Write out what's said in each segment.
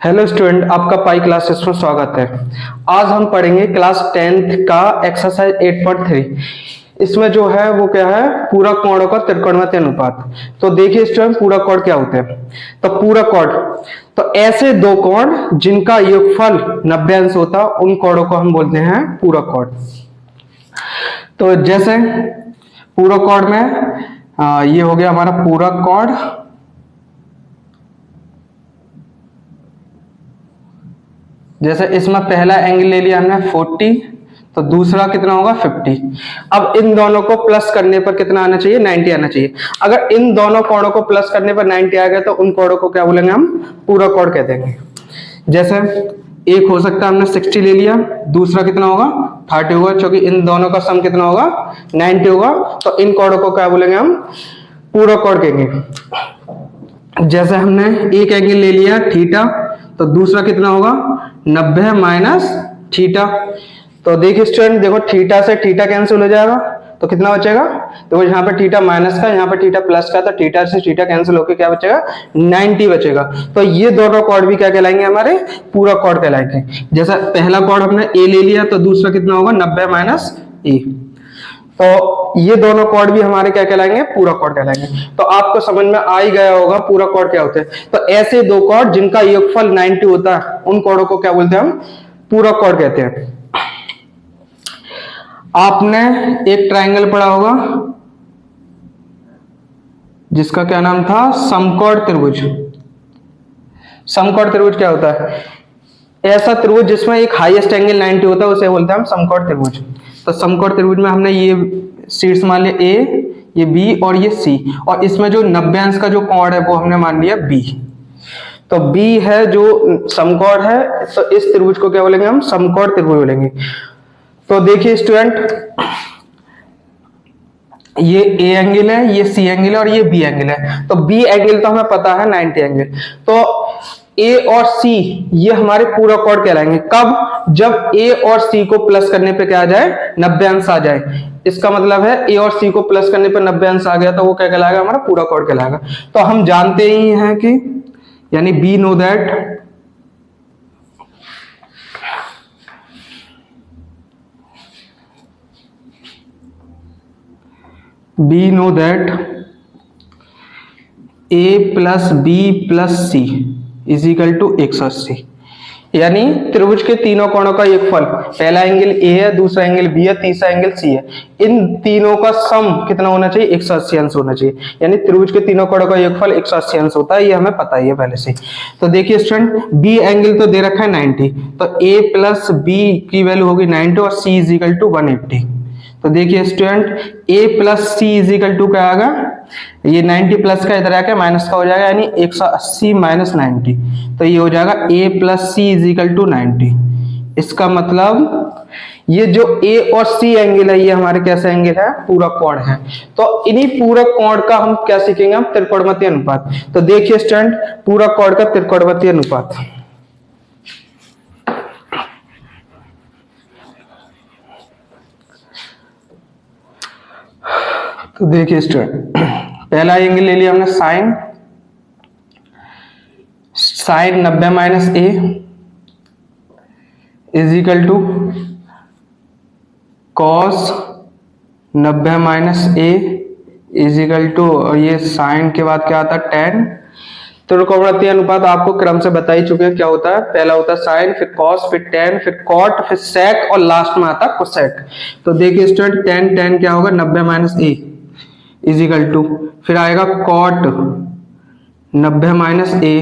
Hello student, आपका pi classes में स्वागत है। आज हम पढ़ेंगे क्लास 10th का एक्सरसाइज 8.3। इसमें जो है वो क्या है, पूरक कोणों का त्रिकोणमितीय अनुपात। तो देखिए स्टूडेंट, पूरक कोण क्या होते हैं। तो पूरक कोण तो ऐसे दो कोण जिनका योगफल 90 अंश होता है, उन कोणों को हम बोलते हैं पूरक कोण। तो जैसे पूरक कोण में ये हो गया हमारा पूरक कोण। जैसे इसमें पहला एंगल ले लिया हमने 40, तो दूसरा कितना होगा 50। अब इन दोनों को प्लस करने पर कितना आना चाहिए, 90 आना चाहिए। अगर इन दोनों कोणों को प्लस करने पर 90 आ गया तो उन कोणों को क्या बोलेंगे, हम पूरक कोण कह देंगे। जैसे एक हो सकता है हमने 60 ले लिया, दूसरा कितना होगा 30 होगा, क्योंकि इन दोनों का सम कितना होगा 90 होगा। तो इन कोणों को क्या बोलेंगे, हम पूरक कोण कहेंगे। जैसे हमने एक एंगल ले लिया थीटा, तो दूसरा कितना होगा 90 माइनस थीटा। तो देखिए स्टूडेंट, देखो थीटा से थीटा कैंसिल हो जाएगा, तो कितना बचेगा, देखो यहाँ पे थीटा माइनस का, यहाँ पे थीटा प्लस का, तो थीटा से थीटा कैंसिल होकर क्या बचेगा 90 बचेगा। तो ये दोनों कोण भी क्या कहलाएंगे, हमारे पूरक कोण कहलाएंगे। जैसा पहला कोण हमने ए ले लिया, तो दूसरा कितना होगा 90 माइनस ए। तो ये दोनों कोण भी हमारे क्या कहलाएंगे, पूरक कोण कहलाएंगे। तो आपको समझ में आ ही गया होगा पूरक कोण क्या होते हैं। तो ऐसे दो कोण जिनका योगफल 90 होता है, उन कोणों को क्या बोलते हैं, हम पूरक कोण कहते हैं। आपने एक ट्रायंगल पढ़ा होगा जिसका क्या नाम था, समकोण त्रिभुज। समकोण त्रिभुज क्या होता है, ऐसा त्रिभुज जिसमें एक हाईएस्ट एंगल 90 होता है, उसे बोलते हैं हम समकोण त्रिभुज। तो समकोण त्रिभुज में हमने ये शीर्ष मान लिया ए, ये बी और ये सी, और इसमें जो 90 अंश का जो कोण है वो हमने मान लिया बी। तो बी है जो समकोण है, तो इस त्रिभुज को क्या बोलेंगे, हम समकोण त्रिभुज बोलेंगे। तो देखिए स्टूडेंट, ये ए एंगल है, ये सी एंगल है और ये बी एंगल है। तो बी एंगल तो हमें पता है 90 एंगल। तो ए और सी ये हमारे पूरक कोण कहलाएंगे। कब, जब ए और सी को प्लस करने पे क्या आ जाए, 90 अंश आ जाए। इसका मतलब है ए और सी को प्लस करने पे 90 अंश आ गया, तो वो क्या कहलाएगा, हमारा पूरक कोण कहलाएगा। तो हम जानते ही हैं कि, यानी we know that a plus B plus C is equal to 180। यानी त्रिभुज के तीनों कोणों का योगफल, पहला एंगल ए है, दूसरा एंगल बी है, तीसरा एंगल सी है, इन तीनों का सम कितना होना चाहिए, 180 अंश होना चाहिए। यानी त्रिभुज के तीनों कोणों का योगफल 180 अंश होता है, ये हमें पता ही है पहले से। तो देखिए स्टूडेंट, बी एंगल तो दे रखा है 90, तो a प्लस बी की वैल्यू होगी 90 और c इज इक्वल टू 180। तो देखिए student, a plus C is equal to क्या आएगा, ये 90 प्लस का इधर आके माइनस का हो जाएगा, यानी 180 माइनस 90। तो ये हो जाएगा a plus C is equal to 90। इसका मतलब ये जो a और c एंगल है, ये हमारे कैसे एंगल है, पूरक कोण है। तो इन्हीं पूरक कोण का हम क्या सीखेंगे, हम त्रिकोणमितीय अनुपात। तो देखिए स्टूडेंट, पूरक कोण का त्रिकोणमितीय अनुपात। तो देखिए स्टूडेंट, पहला एंगल ले लिया हमने sine 90 minus A is equal to cos 90 minus A is equal to, और ये साइन के बाद क्या आता है, टेन। त्रिकोणमितीय अनुपात आपको क्रम से बता ही चुके हैं क्या होता है। पहला होता है साइन, फिर कॉस, फिर टेन, फिर कॉट, फिर सेक, और लास्ट में आता है कोसेक। तो देखिए स्टूडेंट, टेन क्या होगा, 90 minus A is equal to, फिर आएगा cot 90 minus A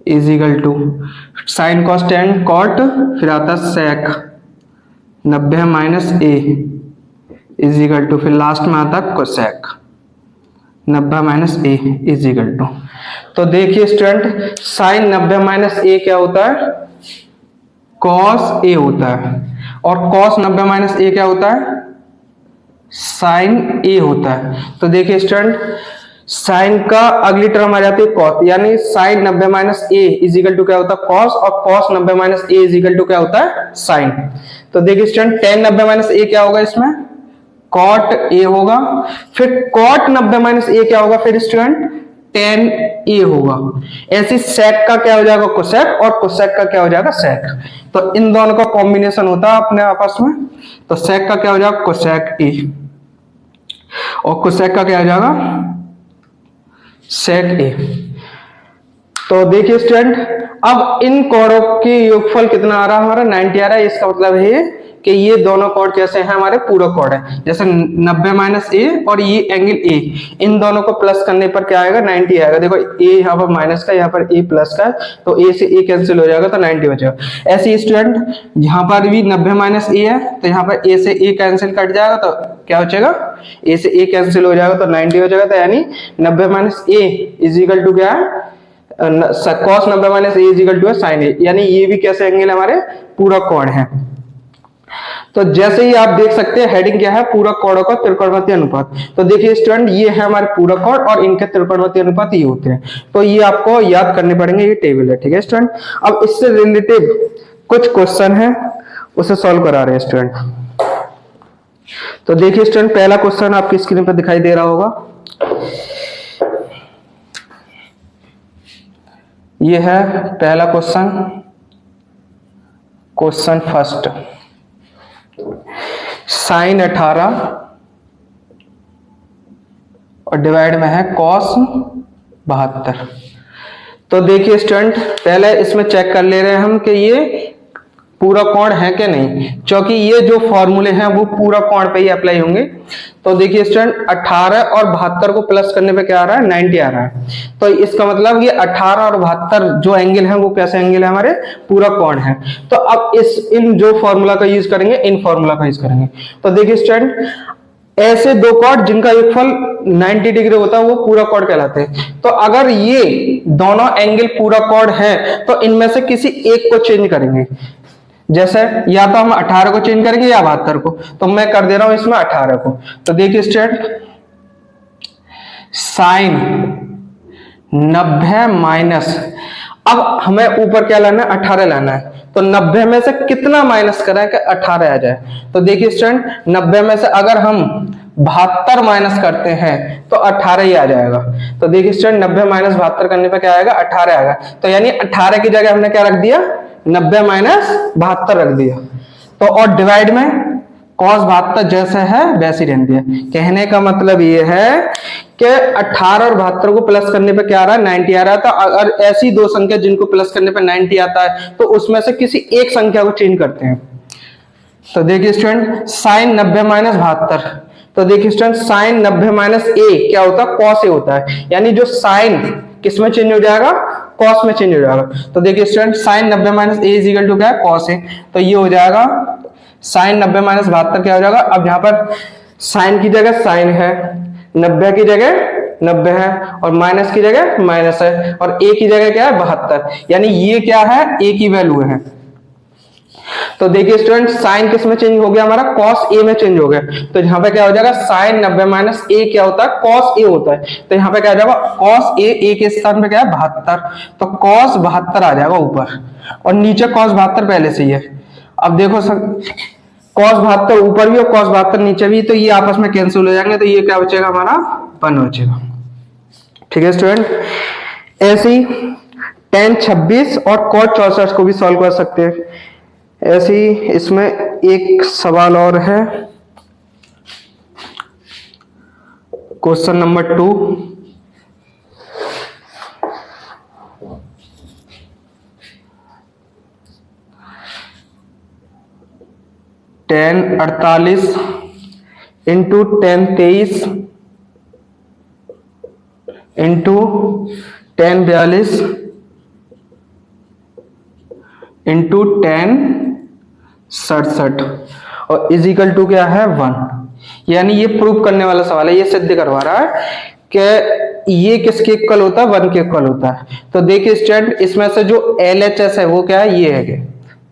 is equal to sine cos tan cot, फिर आता sec 90 minus A is equal to, फिर लास्ट में आता cosec 90 minus A is equal to. तो देखिए स्टूडेंट, साइन 90 माइनस ए क्या होता है, कॉस ए होता है, और कॉस 90 माइनस ए क्या होता है, साइन ए होता है। तो देखिए स्टूडेंट, साइन का अगली टर्म आ जाती है कॉस, यानी sine 90 minus A is equal to क्या होता है, कॉस, और cos 90 minus A is equal to क्या होता है, साइन। तो देखिए स्टूडेंट, टेन 90 माइनस ए क्या होगा, इसमें कॉट ए होगा, फिर कॉट 90 माइनस ए क्या होगा, फिर स्टूडेंट टेन ए होगा। ऐसी सेक का क्या हो जाएगा कोसेक, और कोसेक का क्या हो जाएगा सेक। तो इन दोनों का कॉम्बिनेशन होता है अपने आपस में, तो सेक का क्या हो जाएगा कोसेक ए, और कोसेक का क्या हो जाएगा सेक ए। तो देखिए स्टूडेंट, अब इन कोणों की योगफल कितना आ रहा है हमारा 90 आ रहा है। इसका मतलब है कि ये दोनों कोण कैसे हैं हमारे पूरक कोण है, जैसे 90 माइनस ए और ये एंगल ए, इन दोनों को प्लस करने पर क्या आएगा 90 आएगा। देखो ए यहाँ पर माइनस का, यहाँ पर ए प्लस का, तो ए से ए कैंसिल हो जाएगा तो 90 बचेगा। ऐसे ही स्टूडेंट यहाँ पर भी 90 माइनस ए है, तो यहाँ पर ए से ए कैंसिल कट जाएगा तो क्या बचेगा, ए से ए कैंसिल हो जाएगा तो 90 हो जाएगा। तो यानी 90 minus A is equal to क्या है cos 90 minus A is equal to sine A, यानी ये भी कैसे एंगल हमारे पूरक कोण है। तो जैसे ही आप देख सकते हैं हेडिंग क्या है, पूरक कोणों का त्रिकोणमितीय अनुपात। तो देखिए स्टूडेंट, ये है हमारे पूरक कोण और इनके त्रिकोणमितीय अनुपात ये होते हैं। तो ये आपको याद करने पड़ेंगे, ये टेबल है, ठीक है स्टूडेंट। अब इससे रिलेटेड कुछ क्वेश्चन है, उसे सॉल्व करा रहे हैं स्टूडेंट। तो देखिए स्टूडेंट, पहला क्वेश्चन आपकी स्क्रीन पर दिखाई दे रहा होगा। ये है पहला क्वेश्चन, क्वेश्चन फर्स्ट, साइन 18 और डिवाइड में है कॉस 72। तो देखिए स्टूडेंट, पहले इसमें चेक कर ले रहे हैं हम कि ये पूरक कोण है कि नहीं, क्योंकि ये जो फॉर्मूले हैं वो पूरक कोण पे ही अप्लाई होंगे। तो देखिए स्टूडेंट, 18 और 72 को प्लस करने पे क्या आ रहा है 90 आ रहा है। तो इसका मतलब ये 18 और 72 जो एंगल है वो कैसे एंगल है हमारे पूरक कोण है। तो अब इन जो फॉर्मूला का यूज करेंगे, इन फॉर्मूला का यूज करेंगे। तो देखिए स्टूडेंट, ऐसे दो कोण जिनका योगफल 90 डिग्री होता है वो पूरक कोण कहलाते हैं। तो अगर ये दोनों एंगल पूरक कोण है तो इनमें से किसी एक को चेंज करेंगे, जैसे या तो हम 18 को चेंज करेंगे या 72 को। तो मैं कर दे रहा हूं इसमें 18 को। तो देखिए स्टूडेंट, साइन 90 माइनस, अब हमें ऊपर क्या लाना है 18 लाना है। तो 90 में से कितना माइनस करें कि 18 आ जाए। तो देखिए स्टूडेंट, 90 में से अगर हम 72 माइनस करते हैं तो 18 ही आ जाएगा। तो देखिए स्टूडेंट, 90 माइनस 72 करने पे क्या आएगा 18 आएगा। तो यानी 18 की जगह हमने क्या रख दिया 90 माइनस 72 रख दिया। तो और डिवाइड में cos 72 जैसे है वैसे ही रहने दिया। कहने का मतलब ये है कि 18 और 72 को प्लस करने पे क्या आ रहा है 90 आ रहा है। तो अगर ऐसी दो संख्या जिनको प्लस करने पे 90 आता है तो उसमें से किसी एक संख्या को चेंज करते हैं। तो देखिए स्टूडेंट, साइन 90 माइनस 72, तो देखिए स्टूडेंट साइन 90 माइनस ए क्या होता है cos ए होता है, यानी जो साइन किस में चेंज हो जाएगा cos में चेंज हो जाएगा। तो देखिए student, sine 90 minus A is equal to क्या है cos ए। तो ये हो जाएगा साइन 90 माइनस 72 क्या हो जाएगा। अब यहाँ पर साइन की जगह साइन है, 90 की जगह 90 है, और माइनस की जगह माइनस है, और ए की जगह क्या है 72, यानी ये क्या है ए की वैल्यू है। तो देखिए स्टूडेंट, साइन किस में चेंज हो गया हमारा cos ए में चेंज हो गया। तो यहाँ पे क्या हो जाएगा साइन 90 माइनस ए क्या होता है cos ए होता है। तो यहाँ पे क्या आ जाएगा cos ए के स्थान पे क्या है 72, तो cos 72 आ जाएगा ऊपर, और नीचे cos 72 पहले से ही है। अब देखो cos 72 ऊपर भी और cos 72 नीचे भी, तो ये आपस में कैंसिल हो जाएंगे। तो ये क्या बचेगा हमारा 1 बचेगा। ठीक है स्टूडेंट, ऐसे ही tan 26 और cos 64 को भी सॉल्व कर सकते हैं। ऐसे ही इसमें एक सवाल और है, question number 2। tan 48 into tan 23 into tan 42 into tan 67 और इजिकल टू क्या है 1। यानी ये प्रूव करने वाला सवाल है, ये सिद्ध करवा रहा है कि ये किसके इक्वल होता है 1 के इक्वल होता है। तो देखिए स्टूडेंट, इसमें से जो LHS है वो क्या है, ये है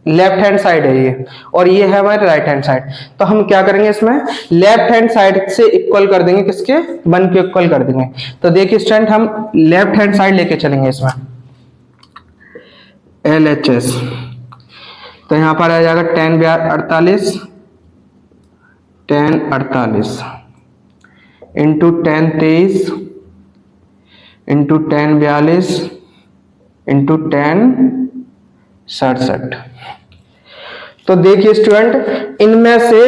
लेफ्ट हैंड साइड है ये, और ये है हमारे राइट हैंड साइड। तो हम क्या करेंगे इसमें लेफ्ट हैंड साइड से इक्वल कर देंगे, किसके 1 के इक्वल कर देंगे। तो देखिए स्टूडेंट, हम लेफ्ट हैंड साइड लेके चलेंगे इसमें LHS। तो यहां पर आ जाएगा tan 48 into tan 23 into 10 42 into 10 67। तो देखिए स्टूडेंट, इनमें से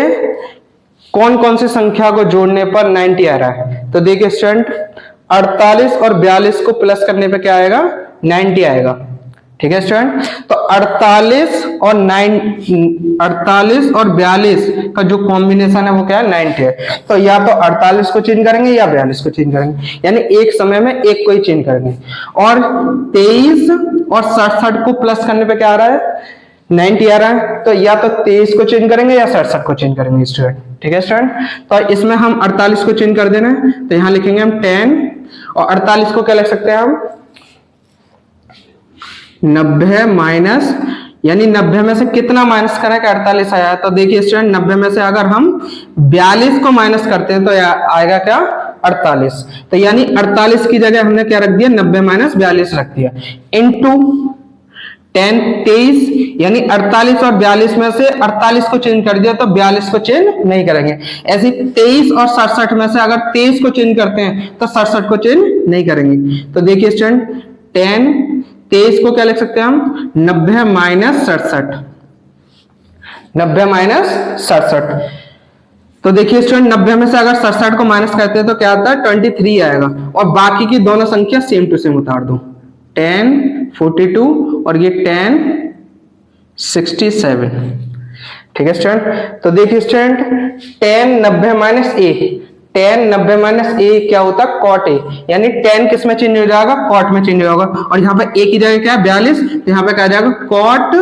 कौन कौन सी संख्या को जोड़ने पर 90 आ रहा है। तो देखिए स्टूडेंट, 48 और 42 को प्लस करने पे क्या आएगा, 90 आएगा। ठीक है स्टूडेंट, तो 48 और 42 का जो कॉम्बिनेशन है वो क्या है, 90 है। तो या तो 48 को चेंज करेंगे या 42 को चेंज करेंगे, यानी एक समय में एक को ही चेंज करेंगे। और 23 और 67 को प्लस करने पे क्या आ रहा है, 90 आ रहा है। तो या तो 23 को चेंज करेंगे या 67 को चेंज करेंगे स्टूडेंट। ठीक है स्टूडेंट, तो इसमें हम 48 को चेंज कर देना है, तो यहां लिखेंगे हम 10 और 48 को क्या लिख सकते हैं हम, 90 माइनस, यानी 90 में से कितना माइनस करें कि 48 आया। तो देखिए स्टूडेंट, 90 में से अगर हम 42 को माइनस करते हैं तो आएगा क्या, 48। तो यानी 48 की जगह हमने क्या रख दिया, 90 माइनस 42 रख दिया, इनटू 10 23, यानी 48 और 42 में से 48 को चेंज कर दिया तो 42 को चेंज नहीं करेंगे। ऐसे 23 और 67 में से अगर 23 को चेंज करते हैं तो 67 को चेंज नहीं करेंगे। तो देखिए स्टूडेंट, 10 23 को क्या लिख सकते हैं हम, 90 माइनस 67, 90 माइनस 67। तो देखिए स्टूडेंट, 90 में से अगर 67 को माइनस करते हैं तो क्या आता है, 23 आएगा। और बाकी की दोनों संख्या सेम टू सेम उतार दो, 10 42 और ये 10 67। ठीक है स्टूडेंट, तो देखिए स्टूडेंट, 10 90 माइनस ए, 10 90 माइनस ए क्या होता है, कॉट ए, यानी 10 किस में चेंज हो जाएगा, कॉट में चेंज होगा। और यहाँ पे ए की जगह क्या है, 42, तो यहाँ पे क्या जाएगा, कॉट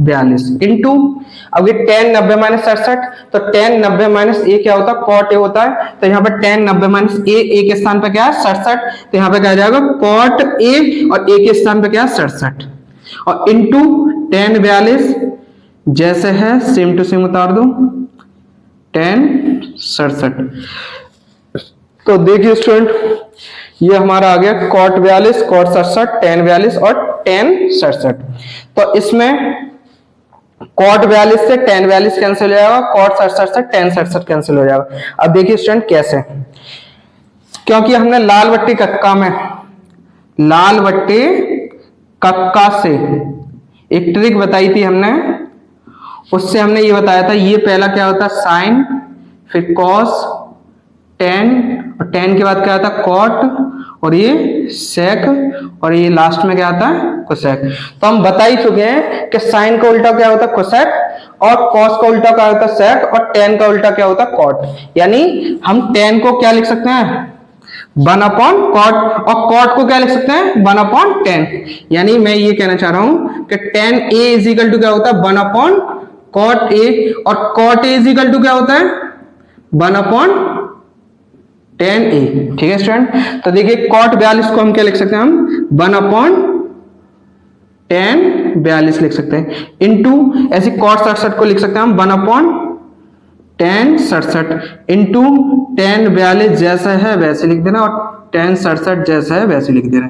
42 इंटू, अब ये 10 90 माइनस 67, तो 10 90 माइनस ए क्या होता है, कॉट ए होता है। तो यहाँ पे 10 90 माइनस ए के स्थान पे क्या है, 67, तो यहाँ पे क्या जाएगा, कॉट ए, और ए के स्थान पे क्या है, 67, और इंटू 10 42 जैसे है सेम टू सेम उतार दो, 10 67। तो देखिए स्टूडेंट, ये हमारा आ गया कॉट 42 कॉट 67 10 42 और 10 67। तो इसमें कॉट 42 से 10 42 कैंसिल हो जाएगा, कॉट 67 से 10 67 कैंसिल हो जाएगा। अब देखिए स्टूडेंट कैसे, क्योंकि हमने लाल बट्टी कक्का में, लाल बट्टी कक्का से एक ट्रिक बताई थी हमने, उससे हमने ये बताया था, ये पहला क्या होता है, साइन, फिर कॉस 10, और 10 के बाद क्या आता है, कॉट, और ये सेक, और ये लास्ट में क्या आता है, कोसेक। तो हम बता ही चुके हैं कि साइन का उल्टा क्या होता है, कोसेक, और कॉस का उल्टा क्या होता है, सेक, और 10 का उल्टा क्या होता है, कॉट। यानी हम 10 को क्या लिख सकते हैं, 1 अपॉन कॉट, और कॉट को क्या लिख सकते हैं, 1 अपॉन 10। यानी मैं ये कहना चाह रहा हूं कि 10a इज इक्वल टू क्या होता है, 1 अपॉन कॉट ए, और cot A is equal to क्या होता है, 1 अपॉन 10a। ठीक है स्टूडेंट, तो देखिए कॉट 42 को हम क्या लिख सकते हैं, हम 1 अपॉन 10 42 लिख सकते हैं, इंटू ऐसे कॉट 67 को लिख सकते हैं हम 1 अपॉन 10 67, इंटू 10 42 जैसा है वैसे लिख देना, और 10 67 जैसा है वैसे लिख देना।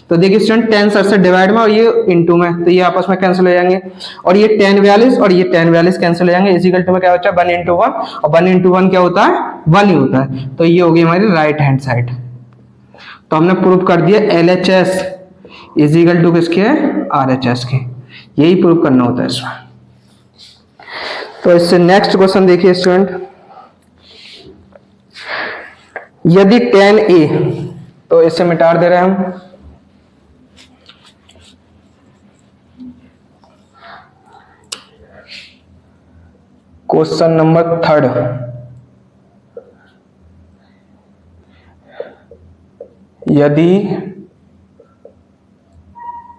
तो देखिए स्टूडेंट, 10 67 डिवाइड में और ये इंटू में, तो ये आपस में कैंसिल हो जाएंगे, और ये 10 42 और ये 10 42 कैंसिल हो जाएंगे। इजिकल टू में क्या बचा, 1 इंटू 1, और 1 इंटू 1 क्या होता है, 1 ही होता है। तो ये होगी हमारी राइट हैंड साइड। तो हमने प्रूव कर दिया LHS इजिकल टू किसके है, RHS के। यही प्रूव करना होता है इसमें। तो इससे नेक्स्ट क्वेश्चन देखिए स्टूडेंट, यदि 10a, तो इसे मिटा दे रहे हैं हम, क्वेश्चन नंबर 3, यदि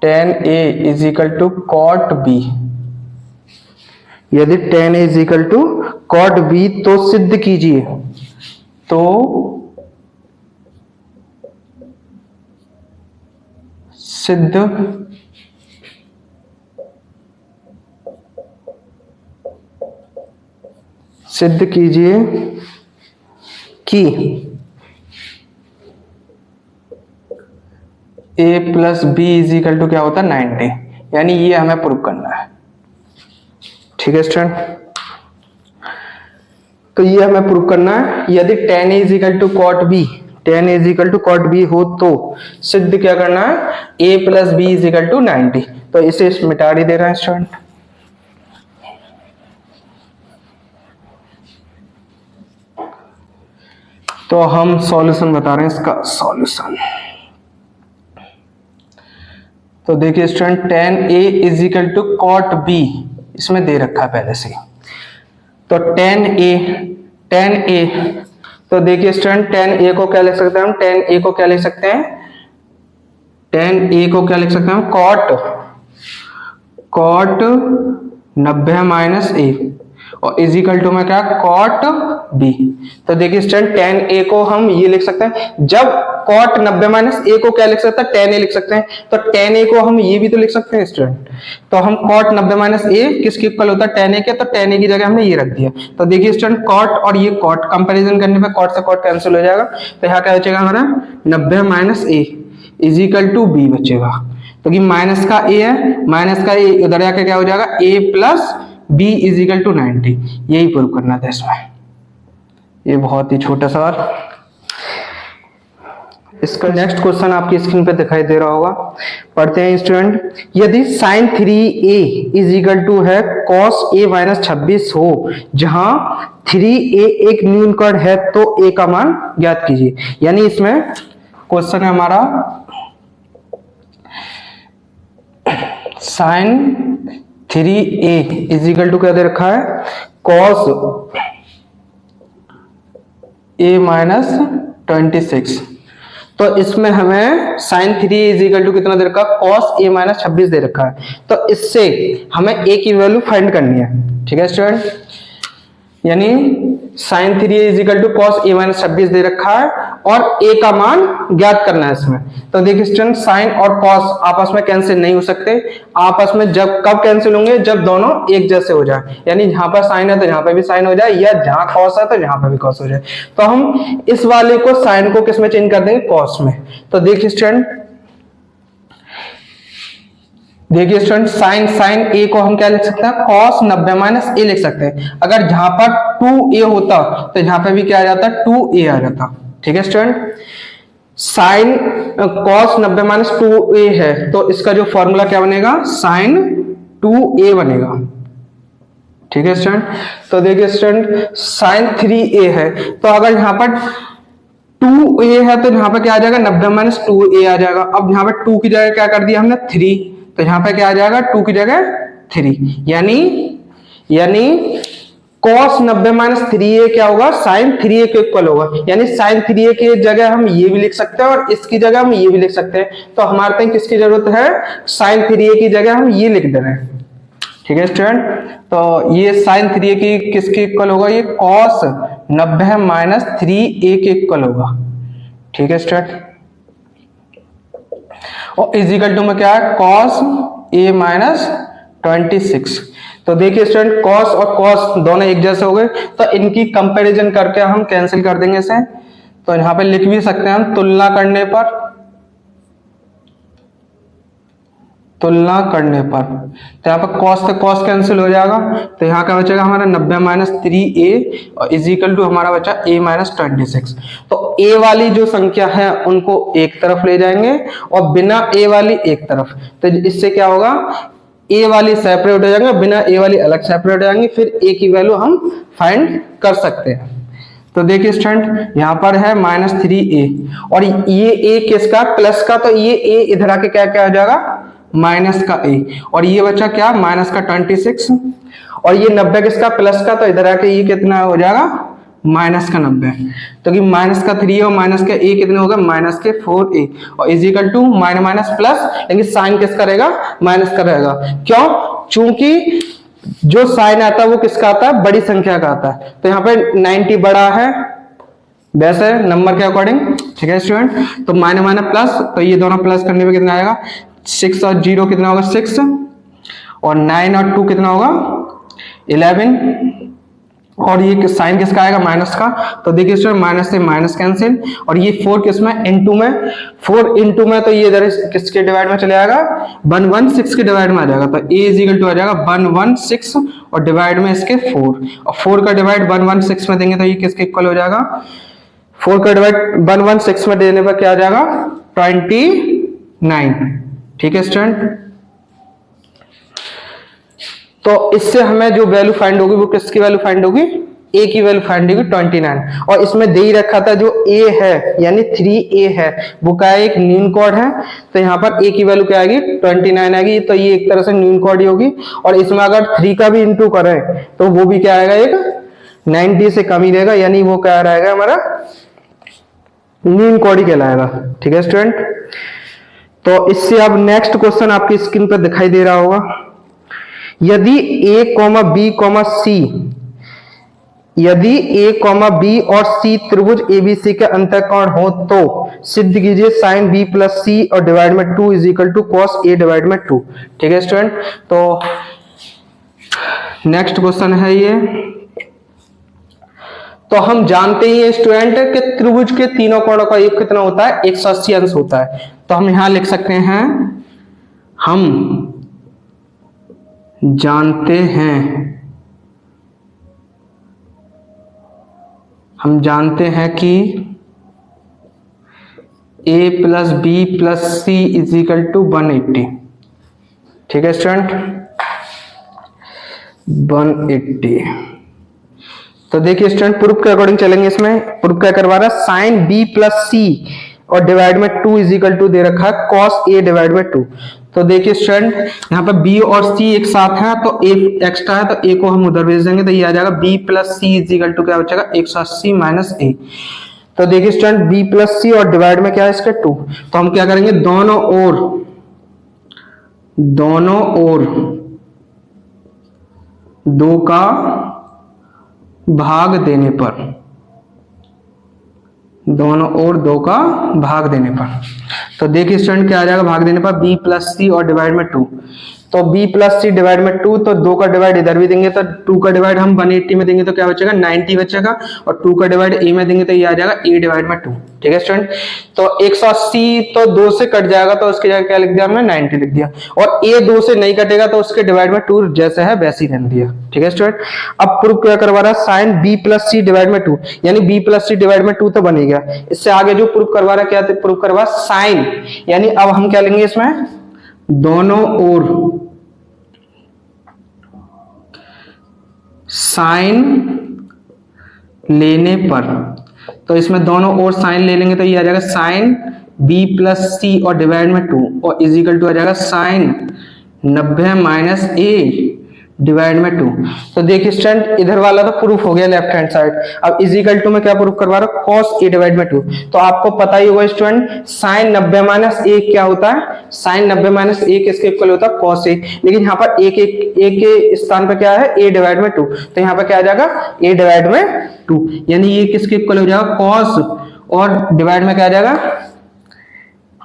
10a is equal to cot b, यदि 10a is equal to cot b, तो सिद्ध कीजिए, तो सिद्ध कीजिए कि a plus B is equal to क्या होता है, 90। यानी ये हमें प्रूव करना है। ठीक है स्टूडेंट, तो ये हमें प्रूव करना है, यदि 10a is equal to cot b, tan a is equal to cot b हो तो सिद्ध क्या करना है, a plus B is equal to 90। तो इसे मिटा ही दे रहा है स्टूडेंट। तो हम सॉल्यूशन बता रहे हैं इसका सॉल्यूशन। तो देखिए student tan a is equal to cot b इसमें दे रखा है पहले से। तो tan a तो देखिए स्टूडेंट tan a को क्या लिख सकते हैं हम, tan a को क्या लिख सकते हैं, tan a को क्या लिख सकते हैं हम, cot 90 माइनस a और इज इक्वल टू में क्या cot b। तो देखिए स्टूडेंट tan a को हम ये लिख सकते हैं, जब cot 90 माइनस a को क्या लिख सकते हैं, tan a लिख सकते हैं। तो tan a को हम ये भी तो लिख सकते हैं स्टूडेंट। तो हम cot 90 माइनस a किसके इक्वल होता है, tan a के। तो tan a की जगह हमने ये रख दिया। तो देखिए स्टूडेंट cot और ये cot कंपैरिजन करने पे cot से cot कैंसिल हो जाएगा। तो यहाँ क्या बचेगा हमारा 90 minus a is equal to b बचेगा। तो कि माइनस का a है, माइनस का a उधर जाके क्या हो जाएगा, a plus b is equal to 90। यही प्रूव करना था इसमें। ये बहुत ही छोटा सवाल। इसका नेक्स्ट क्वेश्चन आपकी स्क्रीन पे दिखाई दे रहा होगा, पढ़ते हैं स्टूडेंट। यदि sin 3a is equal to है cos a माइनस 26 हो, जहां 3a एक न्यूनकर्ण है, तो a का मान ज्ञात कीजिए। यानी इसमें क्वेश्चन है हमारा sin 3a is equal to क्या दे रखा है, cos a माइनस 26। तो इसमें हमें sin 3a is equal to कितना दे रखा है, cos a माइनस 26 दे रखा है। तो इससे हमें a की वैल्यू फाइंड करनी है। ठीक है स्टूडेंट, यानी sin 3a is equal to cos a minus 26 दे रखा है और a का मान ज्ञात करना है इसमें। तो देखिए स्टूडेंट, sin और cos आपस में कैंसिल नहीं हो सकते। आपस में जब कब कैंसिल होंगे, जब दोनों एक जैसे हो जाए। यानी यहाँ पर sin है तो यहाँ पे भी sin हो जाए, या जहां cos है तो यहाँ पे भी cos हो जाए। तो हम इस वाले को sin को किस में चेंज कर देंगे, cos में। तो देखिए स्टूडेंट, sin a को हम क्या लिख सकते हैं, cos 90 माइनस a लिख सकते हैं। अगर जहां पर 2a होता तो यहाँ पे भी क्या आ जाता, 2a आ जाता। ठीक है student, sin cos 90 minus 2a है, तो इसका जो फॉर्मूला क्या बनेगा, sin 2a बनेगा। ठीक है स्टूडेंट, तो देखिए स्टूडेंट, sin 3a है, तो अगर यहाँ पर 2a है तो यहाँ पे क्या आ जाएगा, 90 माइनस 2a आ जाएगा। अब यहाँ पे 2 की जगह क्या कर दिया हमने, 3, तो यहाँ पे क्या आ जाएगा, 2 की जगह 3। यानी cos 90 माइनस 3a क्या होगा, sin 3a के इक्वल होगा। यानी sin 3a की जगह हम ये भी लिख सकते हैं और इसकी जगह हम ये भी लिख सकते हैं। तो हमारे पास किसकी जरूरत है, sin 3a की जगह हम ये लिख दे रहे हैं। ठीक है स्टूडेंट, तो ये sin 3a की किसके इक्वल होगा, ये cos 90 माइनस 3a के इक्वल होगा। ठीक है स्टूडेंट, और इज इक्वल टू में क्या है, cos a माइनस 26। तो देखिए स्टूडेंट, cos और cos दोनों एक जैसे हो गए, तो इनकी कंपैरिजन करके हम कैंसिल कर देंगे इसे। तो यहाँ पे लिख भी सकते हैं हम, तुलना करने पर तो यहाँ पर cos से cos कैंसिल हो जाएगा। तो यहाँ का बचेगा हमारा 90 माइनस 3a और इज इक्वल टू हमारा बचा a माइनस 26। तो a वाली जो संख्या है उनको एक तरफ ले जाएंगे और बिना a वाली एक तरफ। तो इससे क्या होगा, a वाली सेपरेट हो जाएंगे, बिना a वाली अलग सेपरेट हो जाएंगे। फिर a की वैल्यू हम फाइंड कर सकते हैं। तो देखिए स्टूडेंट, यहाँ पर है माइनस 3a और ये a किसका, प्लस का, तो ये a इधर आके क्या क्या हो जाएगा, माइनस का a, और ये बचा क्या, माइनस का 26, और ये 90 किसका, प्लस का, तो इधर आके ये कितना हो जाएगा, माइनस का 90। तो कि माइनस का 3 और माइनस का a कितने होगा, माइनस के 4a, और is equal to minus plus, लेकिन साइन किसका रहेगा, माइनस का रहेगा। क्यों, चूंकि जो साइन आता है वो किसका आता है, बड़ी संख्या का आता है। तो यहाँ पे 90 बड़ा है वैसे नंबर के अकॉर्डिंग। ठीक है स्टूडेंट, तो माइनस प्लस, तो ये दोनों प्लस करने पे कितना आएगा, 6 और 0 कितना होगा, 6, और 9 और 2 कितना होगा, 11, और ये साइन किसका आएगा, माइनस का। तो देखिए स्टूडेंट, माइनस से माइनस कैंसिल, और ये 4 किसमें, इनटू में, 4 इनटू में, तो ये इधर किसके डिवाइड में चले जाएगा, 116 के डिवाइड में आ जाएगा। तो a इज इक्वल टू आ जाएगा 116 और डिवाइड में इसके 4, और 4 का डिवाइड 116 में देंगे तो ये किसके इक्वल हो जाएगा, 4 का डिवाइड 116 में देने पर क्या आ जाएगा 29। ठीक है स्टूडेंट, तो इससे हमें जो वैल्यू फाइंड होगी वो किसकी वैल्यू फाइंड होगी, ए की वैल्यू फाइंड होगी 29। और इसमें दे ही रखा था जो ए है यानी 3a है वो क्या है, एक न्यून कोड है, तो यहाँ पर ए की वैल्यू क्या आएगी 29 आएगी, तो ये एक तरह से न्यून कोड ही होगी। और इसमें अगर 3 का भी इंटू करें तो वो भी क्या आएगा, एक 90 से कम ही रहेगा, यानी वो क्या रहेगा हमारा न्यून कोड ही कहलाएगा। ठीक है स्टूडेंट, तो इससे अब नेक्स्ट क्वेश्चन आपकी स्क्रीन पर दिखाई दे रहा होगा, यदि a, b, c, यदि a, b और c त्रिभुज ABC के अंतःकोण हो तो सिद्ध कीजिए sin b प्लस c और डिवाइड में 2 is equal to cos a divide में 2। ठीक है स्टूडेंट, तो नेक्स्ट क्वेश्चन है ये। तो हम जानते ही स्टूडेंट कि त्रिभुज के तीनों कोणों का योग कितना होता है, 180 अंश होता है। तो हम यहां लिख सकते हैं, हम जानते हैं कि a plus B plus C is equal to 180। ठीक है स्टूडेंट, 180। तो देखिए स्टूडेंट, प्रूफ के अकॉर्डिंग चलेंगे। इसमें प्रूफ क्या करवा रहा है, साइन b प्लस सी और डिवाइड में 2 इज इक्वल टू दे रखा है cos a डिवाइड में 2। तो देखिए स्टूडेंट, यहाँ पर b और c एक साथ है तो a एक्स्ट्रा है, तो a को हम उधर भेज देंगे, तो ये आ जाएगा b plus C is equal to क्या बचेगा 180 माइनस a। तो देखिए स्टूडेंट, b प्लस सी और डिवाइड में क्या है इसका 2, तो हम क्या करेंगे, दोनों ओर 2 का भाग देने पर, दोनों ओर 2 का भाग देने पर, तो देखिए स्टूडेंट क्या आ जाएगा भाग देने पर, b प्लस सी और डिवाइड में 2, तो b प्लस सी डिवाइड में 2, तो 2 का डिवाइड इधर भी देंगे तो 2 का डिवाइड हम 180 में देंगे तो क्या बचेगा 90 बचेगा, और 2 का डिवाइड a में देंगे तो ये आ जाएगा a डिवाइड में 2। ठीक है स्टूडेंट, तो 180 तो 2 से कट जाएगा तो उसकी जगह क्या लिख दिया हमने 90 लिख दिया, और a 2 से नहीं कटेगा तो उसके डिवाइड में 2 जैसे है वैसे ही रहने दिया। ठीक है स्टूडेंट, अब प्रूफ क्या करवा रहा है, साइन b प्लस सी डिवाइड में 2, यानी b प्लस सी डिवाइड में 2 तो बन ही गया। इससे आगे जो प्रूफ करवा रहा है, क्या प्रूफ करवा साइन, यानी अब हम क्या लेंगे इसमें, दोनों ओर साइन लेने पर, तो इसमें दोनों ओर साइन ले लेंगे तो ये आ जाएगा साइन b प्लस सी और डिवाइड में 2 और इज इक्वल टू आ जाएगा साइन 90 माइनस a डिवाइड में 2। तो देखिए स्टूडेंट, इधर वाला तो प्रूफ हो गया लेफ्ट हैंड साइड, अब इज इक्वल टू में क्या प्रूफ करवा रहा हूं, cos a डिवाइड में 2। तो आपको पता ही होगा स्टूडेंट, साइन 90 माइनस a क्या होता है, साइन 90 माइनस a किसके इक्वल होता है, cos a, लेकिन यहाँ पर a के स्थान पर क्या है, a डिवाइड में 2, तो यहाँ पर क्या आ जाएगा a डिवाइड में 2, यानी ये किसके इक्वल हो जाएगा cos, और डिवाइड में क्या आ जाएगा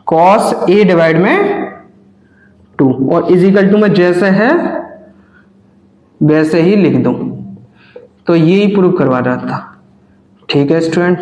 cos a डिवाइड में 2, और इज इक्वल टू में जैसे है वैसे ही लिख दो। तो यही प्रूव करवा रहा था। ठीक है स्टूडेंट।